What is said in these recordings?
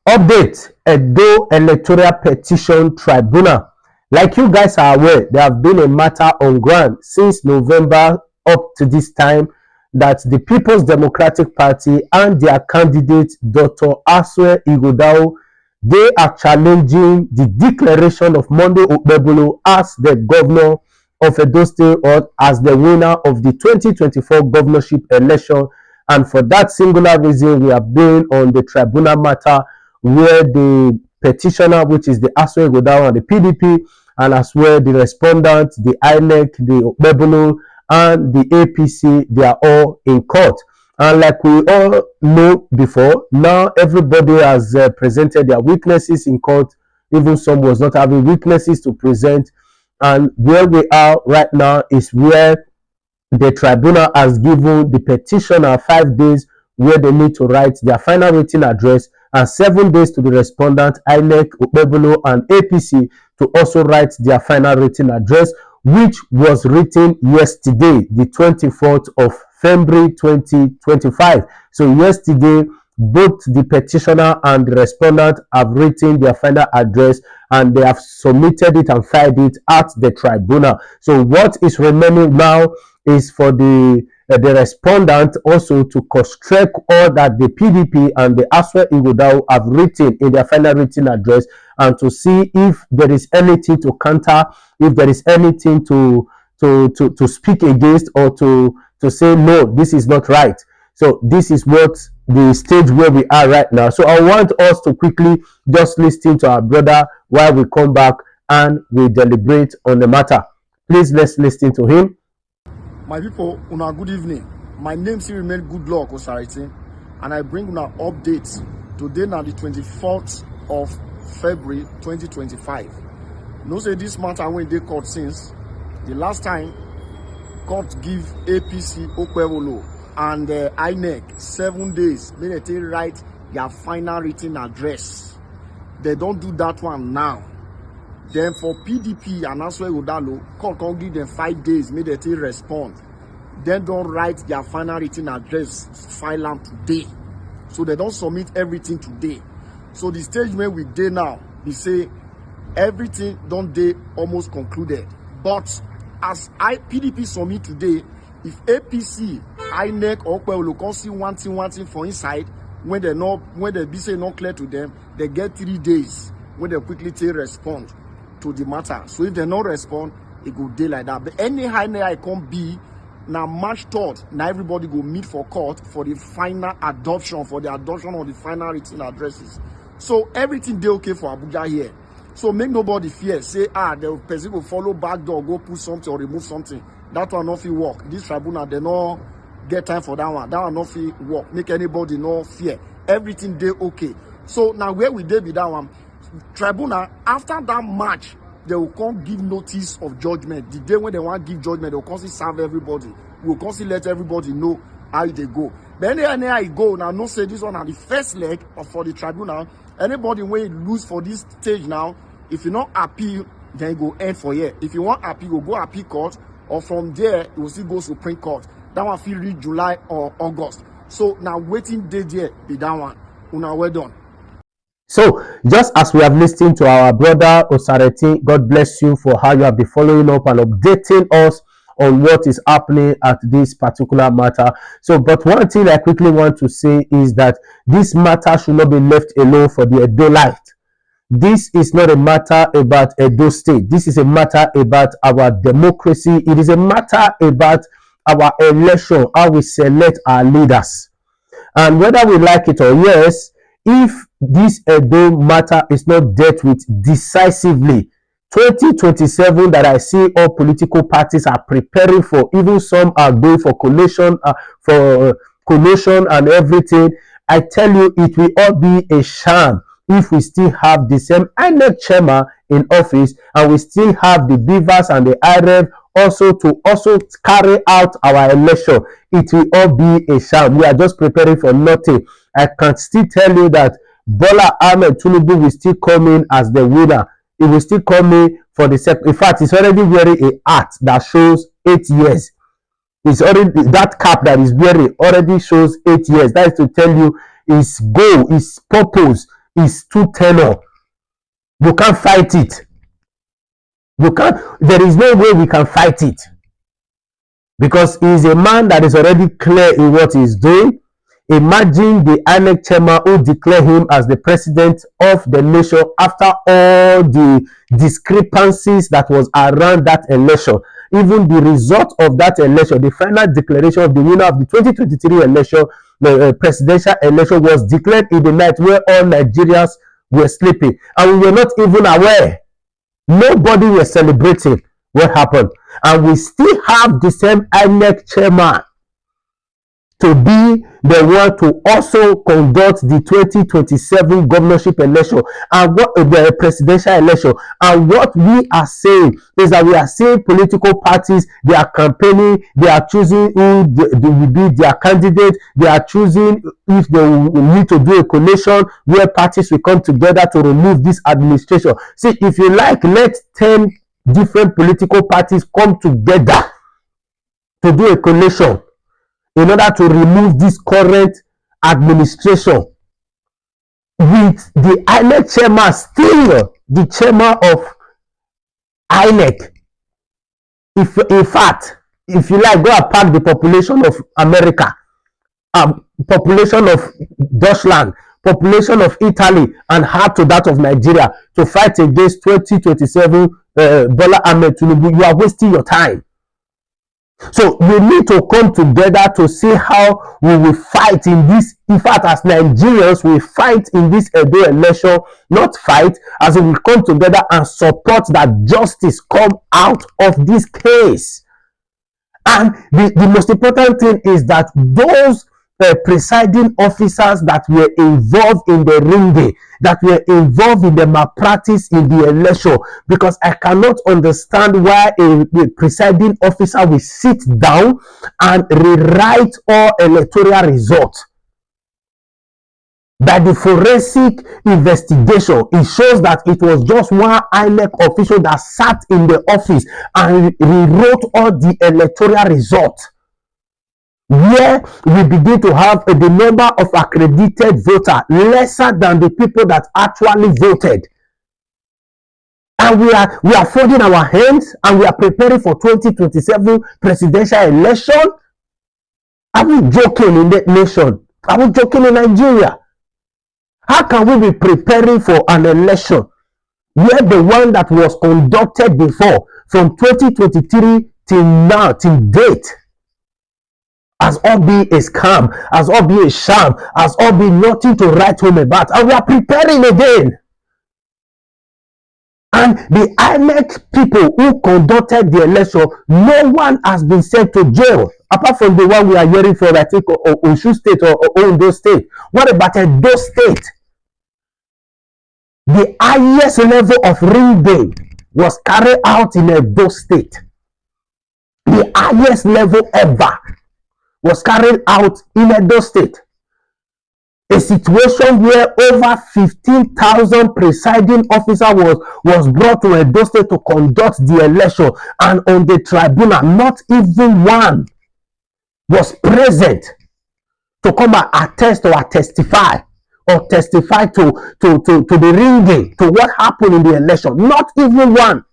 Update: Edo Electoral Petition Tribunal. Like you guys are aware, there have been a matter on ground since November up to this time that the People's Democratic Party and their candidate Dr. Asue Ighodalo, they are challenging the declaration of Monday Okpebholo as the governor of Edo State or as the winner of the 2024 governorship election. And for that singular reason, we have been on the tribunal matter where the petitioner, which is the Asue Ighodalo and the PDP, and as well the respondent, the INEC, the Okpebholo, and the APC, they are all in court. And like we all know before, now everybody has presented their witnesses in court. Even some was not having witnesses to present. And where we are right now is where the tribunal has given the petitioner 5 days where they need to write their final written address, and 7 days to the respondent, INEC, Okpebholo, and APC to also write their final written address, which was written yesterday, the 24th of February 2025. So yesterday, both the petitioner and the respondent have written their final address and they have submitted it and filed it at the tribunal. So what is remaining now is for the respondent also to cross-check all that the PDP and the Asue Ighodalo have written in their final written address, and to see if there is anything to counter, if there is anything to speak against, or to say no, this is not right. So this is what the stage where we are right now. So I want us to quickly just listen to our brother while we come back and we deliberate on the matter. Please, let's listen to him. My people, una good evening. My name still remain Goodluck Osarity, and I bring una updates today now the 24th of February 2025. No say this matter when they court since the last time court give APC, Okpebholo, and INEC 7 days may they write their final written address. They don't do that one now. Then for PDP and Asue Ighodalo, court can give them 5 days, may they respond. Then don't write their final written address, file them today. So they don't submit everything today. So the stage where we dey now, we say everything don't dey almost concluded. But as PDP submit today, if APC, INEC or Okpebholo can see one thing for inside, when they be say not clear to them, they get 3 days when they quickly respond to the matter. So if they not respond, it go day like that. But anyhow I can be now March 3rd, now everybody go meet for court for the final adoption, for the adoption of the final written addresses. So everything dey okay for Abuja here. So make nobody fear, say the person will follow back door, go put something or remove something. That one not fit work. This tribunal, they no get time for that one. That one not fit work. Make anybody no fear. Everything dey okay. So now where we dey be that one, tribunal, after that March, they will come give notice of judgment. The day when they want to give judgment, they will constantly serve everybody. We will constantly let everybody know how they go. But anyhow it go, now no say this one at the first leg for the tribunal. Anybody when you lose for this stage now, if you not appeal, then you go end for here. If you want appeal, go appeal court, or from there you will still go Supreme Court. That one feel reach July or August. So now waiting day there be that one. Una well done. So, just as we have listened to our brother Osarity, God bless you for how you have been following up and updating us on what is happening at this particular matter. So, but one thing I quickly want to say is that this matter should not be left alone for the Edo light. This is not a matter about Edo State. This is a matter about our democracy. It is a matter about our election, how we select our leaders. And whether we like it or yes, if this Edo matter is not dealt with decisively, 2027 that I see all political parties are preparing for, even some are going for collation and everything. I tell you, it will all be a sham if we still have the same INEC chairman in office and we still have the beavers and the IREV also carry out our election. It will all be a sham. We are just preparing for nothing. I can still tell you that Bola Ahmed Tinubu will still come in as the winner. It will still come in for the second. In fact, it's already wearing a hat that shows 8 years. It's already, that cap that is wearing already shows 8 years. That is to tell you his goal, his purpose is too tenor. You can't fight it. There is no way we can fight it. Because he is a man that is already clear in what he is doing. Imagine the INEC chairman who declared him as the president of the nation after all the discrepancies that was around that election. Even the result of that election, the final declaration of the winner of the 2023 election, the presidential election, was declared in the night where all Nigerians were sleeping. And we were not even aware. Nobody was celebrating what happened. And we still have the same INEC chairman to be the one to also conduct the 2027 governorship election and what the presidential election. And what we are saying is that we are seeing political parties, they are campaigning, they are choosing who they will be their candidate, they are choosing if they will need to do a coalition where parties will come together to remove this administration. See, if you like, let 10 different political parties come together to do a coalition in order to remove this current administration, with the INEC chairman still the chairman of INEC. In fact, if you like, go and pack the population of America, population of Deutschland, population of Italy, and add to that of Nigeria to fight against 2027 Bola Ahmed Tinubu. You are wasting your time. So we need to come together to see how we will fight in this. In fact, as Nigerians, we fight in this Edo election, not fight, as we will come together and support that justice come out of this case. And the most important thing is that those presiding officers that were involved in the ringing, that were involved in the malpractice in the election, because I cannot understand why a presiding officer will sit down and rewrite all electoral results. By the forensic investigation, it shows that it was just one INEC official that sat in the office and rewrote all the electoral results, where we begin to have the number of accredited voters lesser than the people that actually voted. And we are folding our hands and we are preparing for 2027 presidential election. Are we joking in the nation? Are we joking in Nigeria? How can we be preparing for an election where the one that was conducted before from 2023 till now, till date, has all been a scam, has all been a sham, has all been nothing to write home about, and we are preparing again? And the INEC people who conducted the election, no one has been sent to jail, apart from the one we are hearing from, I think, Asue State or Ondo State. What about Edo State? The highest level of ringing was carried out in Edo State. The highest level ever was carried out in Edo State. A situation where over 15,000 presiding officers was brought to Edo State to conduct the election, and on the tribunal, not even one was present to come and attest or testify to the ringing, to what happened in the election. Not even one.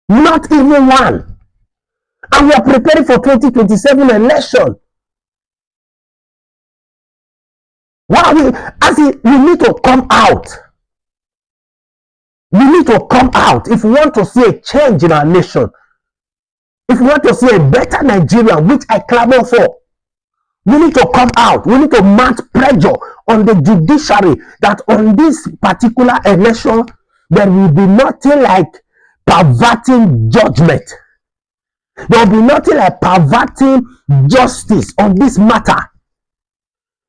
Not even one. And we are preparing for 2027 election. Why we need to come out. We need to come out if we want to see a change in our nation. If we want to see a better Nigeria, which I clamor for, we need to come out. We need to mount pressure on the judiciary that on this particular election, there will be nothing like perverting judgment. There will be nothing like perverting justice on this matter.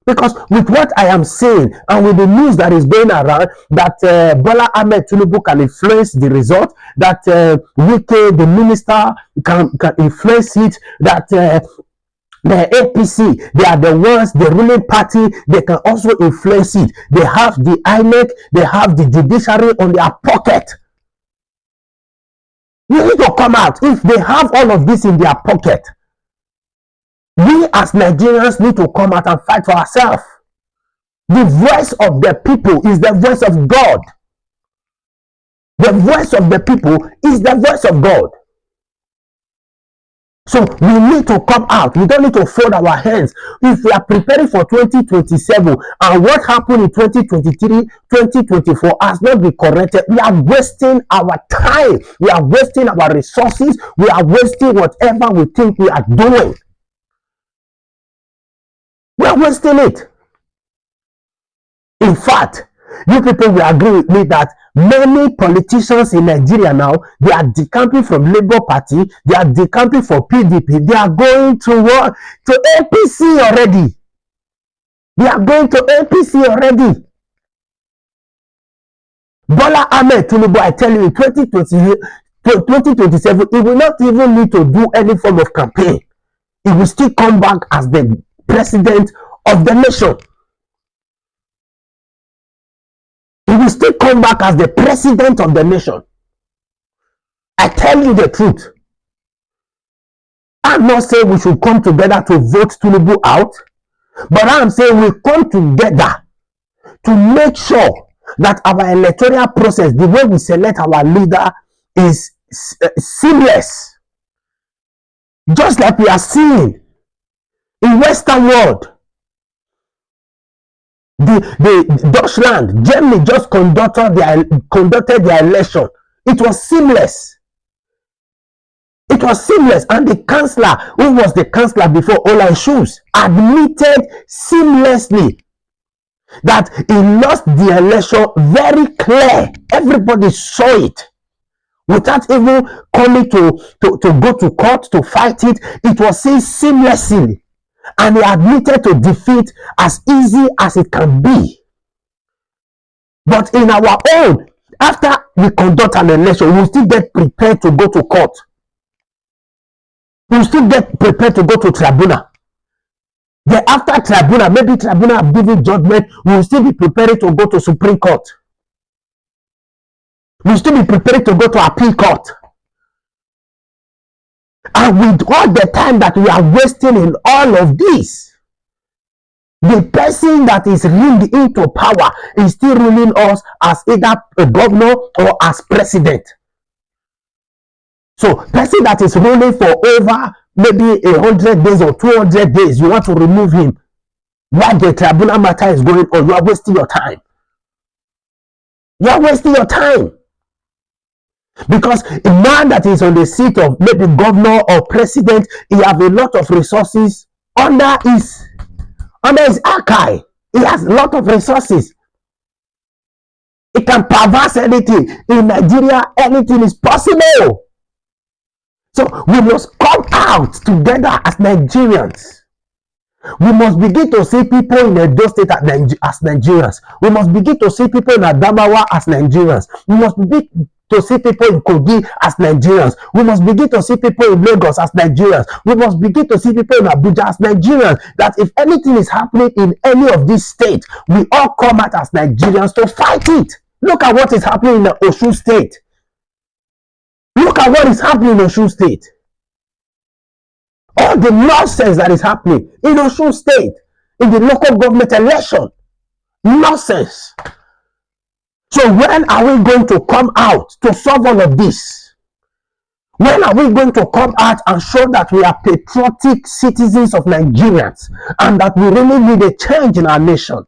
Because with what I am saying and with the news that is going around, that Bola Ahmed Tinubu can influence the result, that Wike, the minister, can influence it, that the APC, they are the ones, the ruling party, they can also influence it. They have the INEC, they have the judiciary on their pocket. We need to come out. If they have all of this in their pocket, we as Nigerians need to come out and fight for ourselves. The voice of the people is the voice of God. The voice of the people is the voice of God. So we need to come out. We don't need to fold our hands. If we are preparing for 2027 and what happened in 2023, 2024 has not been corrected, we are wasting our time. We are wasting our resources. We are wasting whatever we think we are doing. We are wasting it. In fact, you people will agree with me that many politicians in Nigeria now, they are decamping from Labour Party, they are decamping for PDP, they are going to what? To APC already. They are going to APC already. Bola Ahmed Tinubu, I tell you, in 2027, he will not even need to do any form of campaign. He will still come back as the president of the nation. He will still come back as the president of the nation. I tell you the truth. I'm not saying we should come together to vote Tinubu out, but I'm saying we come together to make sure that our electoral process, the way we select our leader, is seamless. Just like we are seeing in Western world. The Deutschland, Germany just conducted their election. It was seamless. It was seamless. And the chancellor, who was the chancellor before Olaf Scholz, admitted seamlessly that he lost the election very clear. Everybody saw it. Without even coming to go to court to fight it, it was seen seamlessly. And he admitted to defeat as easy as it can be. But in our own, after we conduct an election, we'll still get prepared to go to court. We'll still get prepared to go to tribunal. Then after tribunal, maybe tribunal have given judgment, we'll still be prepared to go to Supreme Court. We'll still be prepared to go to appeal court. And with all the time that we are wasting in all of this, the person that is ringed into power is still ruling us as either a governor or as president. So, person that is ruling for over maybe 100 days or 200 days, you want to remove him while the tribunal matter is going on. You are wasting your time. You are wasting your time. Because a man that is on the seat of maybe governor or president, he has a lot of resources under his archive. He has a lot of resources. He can perverse anything. In Nigeria, anything is possible. So we must come out together as Nigerians. We must begin to see people in Edo State as Nigerians. We must begin to see people in Adamawa as Nigerians. We must begin to see people in Kogi as Nigerians. We must begin to see people in Lagos as Nigerians. We must begin to see people in Abuja as Nigerians. That if anything is happening in any of these states, we all come out as Nigerians to fight it. Look at what is happening in the Asue State. Look at what is happening in Asue State. All the nonsense that is happening in Asue State, in the local government election. Nonsense. So when are we going to come out to solve all of this? When are we going to come out and show that we are patriotic citizens of Nigerians and that we really need a change in our nation?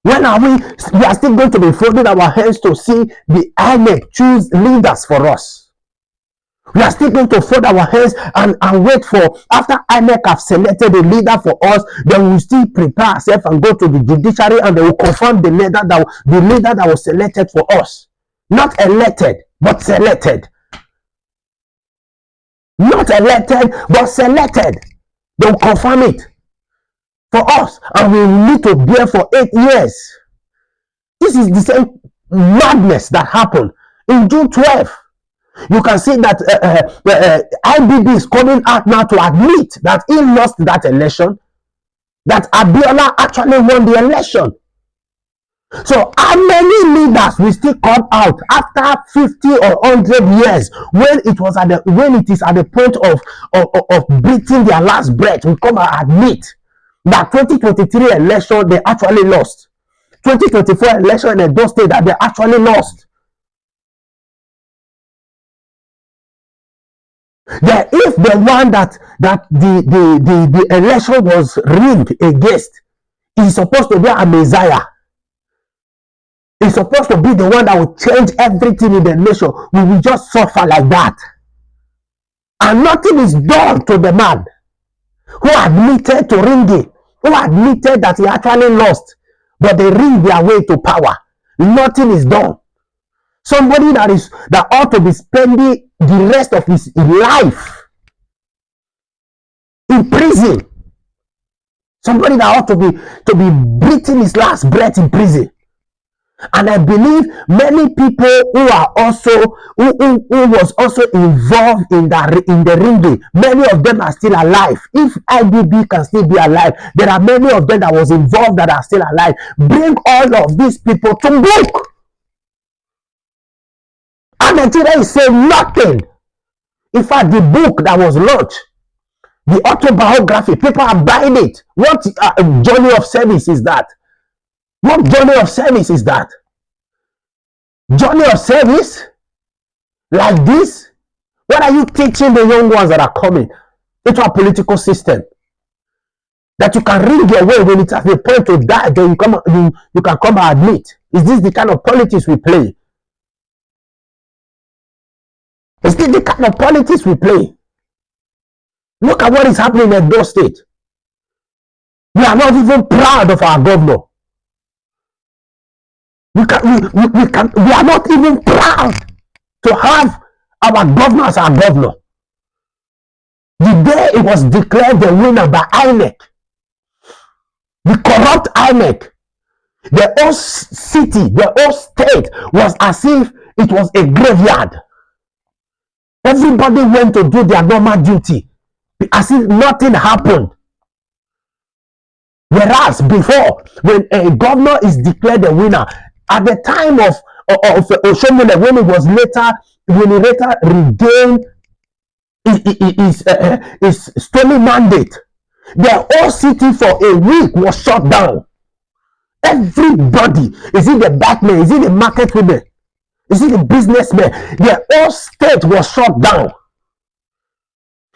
When are we are still going to be folding our hands to see the INEC choose leaders for us? We are still going to fold our hands and wait for, after INEC have selected a leader for us, then we'll still prepare ourselves and go to the judiciary and they will confirm the leader that was selected for us. Not elected, but selected. Not elected, but selected. They will confirm it for us and we will need to bear for 8 years. This is the same madness that happened in June 12th. You can see that IBB is coming out now to admit that he lost that election, that Abiola actually won the election. So how many leaders will still come out after 50 or 100 years when it is at the point of breathing their last breath, will come and admit that 2023 election they actually lost. 2024 election in Edo State that they actually lost. That if the one that the election was rigged against is supposed to be a Messiah, is supposed to be the one that will change everything in the nation, we will just suffer like that. And nothing is done to the man who admitted to ringing, who admitted that he actually lost, but they ring their way to power. Nothing is done. Somebody that ought to be spending the rest of his life in prison. Somebody that ought to be breathing his last breath in prison. And I believe many people who are also who was also involved in the ringing, many of them are still alive. If IBB can still be alive, there are many of them that was involved that are still alive. Bring all of these people to book. And Nigeria is saying nothing. In fact, the book that was launched, the autobiography, people are buying it. What journey of service is that? What journey of service is that? Journey of service? Like this? What are you teaching the young ones that are coming into a political system? That you can ring your way when it's at the point to die, then you can come and admit. Is this the kind of politics we play? Is this the kind of politics we play? Look at what is happening in Edo State. We are not even proud of our governor. We are not even proud to have our governor as our governor. The day it was declared the winner by INEC, the corrupt INEC, the whole city, the whole state was as if it was a graveyard. Everybody went to do their normal duty as if nothing happened. Whereas before, when a governor is declared the winner, at the time of Oshomole, when he later regained his stolen mandate, the whole city for a week was shut down. Everybody, is it the batman, is it the market women, is it the businessmen, the whole state was shut down.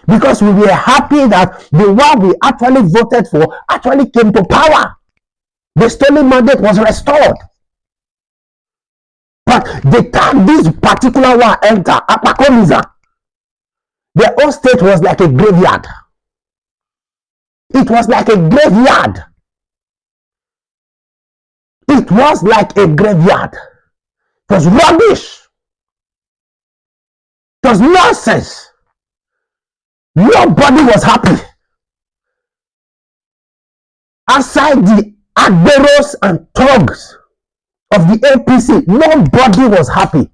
Because we were happy that the one we actually voted for actually came to power. The stolen mandate was restored. But the time this particular one entered, Apakomiza, the whole state was like a graveyard. It was like a graveyard. It was like a graveyard. It was rubbish. It was nonsense. Nobody was happy. Aside the admirers and thugs of the APC, nobody was happy.